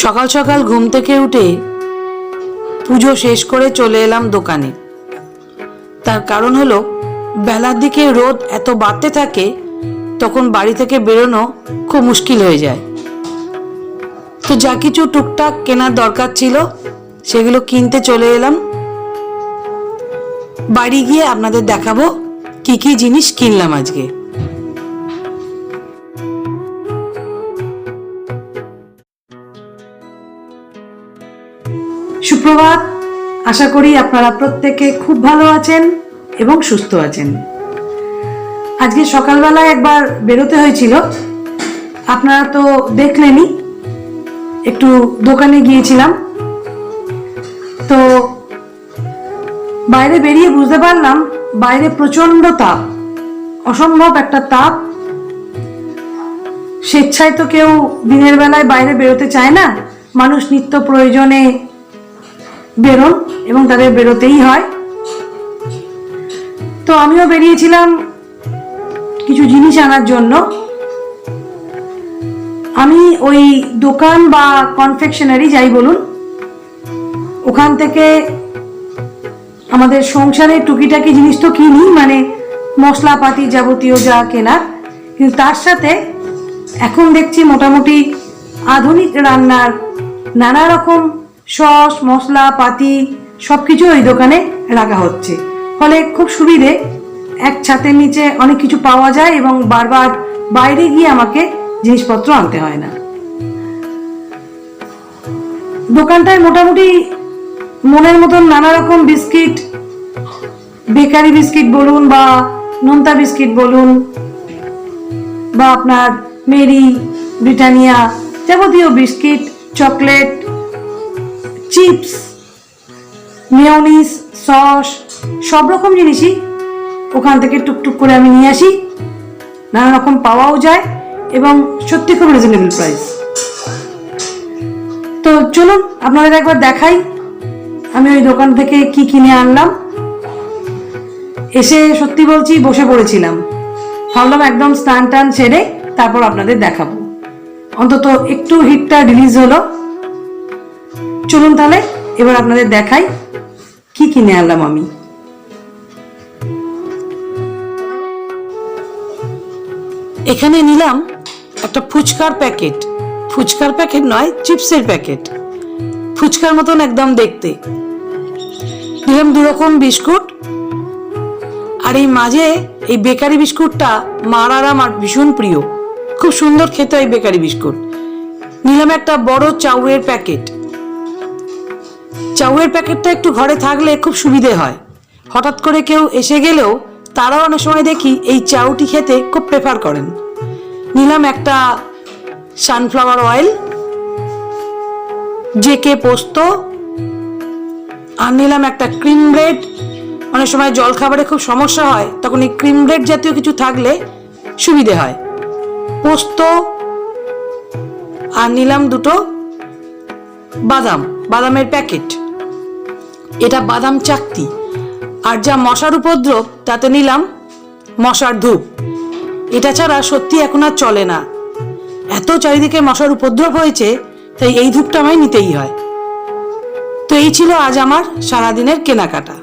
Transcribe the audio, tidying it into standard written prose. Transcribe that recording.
সকাল সকাল ঘুম থেকে উঠে পুজো শেষ করে চলে এলাম দোকানে। তার কারণ হলো বেলার দিকে রোদ এত বাড়তে থাকে তখন বাড়ি থেকে বেরোনো খুব মুশকিল হয়ে যায়। তো যা কিছু টুকটাক কেনার দরকার ছিল সেগুলো কিনতে চলে এলাম। বাড়ি গিয়ে আপনাদের দেখাবো কি কি জিনিস কিনলাম আজকে। সুপ্রভাত, আশা করি আপনারা প্রত্যেকে খুব ভালো আছেন এবং সুস্থ আছেন। আজকে সকালবেলায় একবার বেরোতে হয়েছিল, আপনারা তো দেখলেনই। একটু দোকানে গিয়েছিলাম, তো বাইরে বেরিয়ে বুঝতে পারলাম বাইরে প্রচন্ড তাপ, অসম্ভব একটা তাপ। স্বেচ্ছায় তো কেউ দিনের বেলায় বাইরে বেরোতে চায় না, মানুষ নিত্য প্রয়োজনে বেরোন এবং তাদের বেরোতেই হয়। তো আমিও বেরিয়েছিলাম কিছু জিনিস আনার জন্য। আমি ওই দোকান বা কনফেকশনারি যাই বলুন, ওখান থেকে আমাদের সংসারের টুকিটাকি জিনিস তো কিনি, মানে মশলাপাতি যাবতীয় যা কেনার, কিন্তু তার সাথে এখন দেখছি মোটামুটি আধুনিক রান্নার নানা রকম সস মশলাপাতি সবকিছু ওই দোকানে রাখা হচ্ছে। ফলে খুব সুবিধে, এক ছাতের নিচে অনেক কিছু পাওয়া যায় এবং বারবার বাইরে গিয়ে আমাকে জিনিসপত্র আনতে হয় না। দোকানটায় মোটামুটি মনের মতন নানা রকম বিস্কিট, বেকারি বিস্কিট বলুন বা নোনতা বিস্কিট বলুন বা আপনার মেরি, ব্রিটানিয়া যাবতীয় biscuit, chocolate, chips, mayonnaise, sauce সব রকম জিনিসই ওখান থেকে টুকটুক করে আমি নিয়ে আসি। নানা রকম পাওয়াও যায় এবং সত্যি খুব রিজনেবল প্রাইস। তো চলুন আপনাদের একবার দেখাই আমি ওই দোকান থেকে কি কিনে আনলাম। এসে সত্যি বলছি বসে পড়েছিলাম, ভাবলাম একদম স্নান টান ছেড়ে তারপর আপনাদের দেখাবো, অন্তত একটু হিটটা রিলিজ হলো। চলুন তাহলে এবার আপনাদের দেখাই কি কিনে আনলাম আমি। এখানে নিলাম একটা ফুচকার প্যাকেট, ফুচকার প্যাকেট নয়, চিপসের প্যাকেট, ফুচকার মতন একদম দেখতে। নিলাম 2 রকম বিস্কুট, আর এই মাঝে এই বেকারি বিস্কুটটা মার আর আমার ভীষণ প্রিয়, খুব সুন্দর খেতে এই বেকারি বিস্কুট। নিলাম একটা বড় চাউয়ের প্যাকেট। চাউয়ের প্যাকেটটা একটু ঘরে থাকলে খুব সুবিধে হয়, হঠাৎ করে কেউ এসে গেলেও তারাও অনেক সময় দেখি এই চাউটি খেতে খুব প্রেফার করেন। নিলাম একটা সানফ্লাওয়ার অয়েল, জেকে পোস্ত, আর নিলাম একটা ক্রিম ব্রেড। অনেক সময় জল খাবারে খুব সমস্যা হয়, তখন এই ক্রিম ব্রেড জাতীয় কিছু থাকলে সুবিধে হয়। পোস্ত, আর নিলাম 2টো বাদাম, বাদামের প্যাকেট। এটা বাদাম চাকতি। আর যা মশার উপদ্রব তাতে নিলাম মশার ধূপ। এটা ছাড়া সত্যি এখন আর চলে না, এত চারিদিকে মশার উপদ্রব হয়েছে, তাই এই ধূপটা আমায় নিতেই হয়। তো এই ছিল আজ আমার সারাদিনের কেনাকাটা।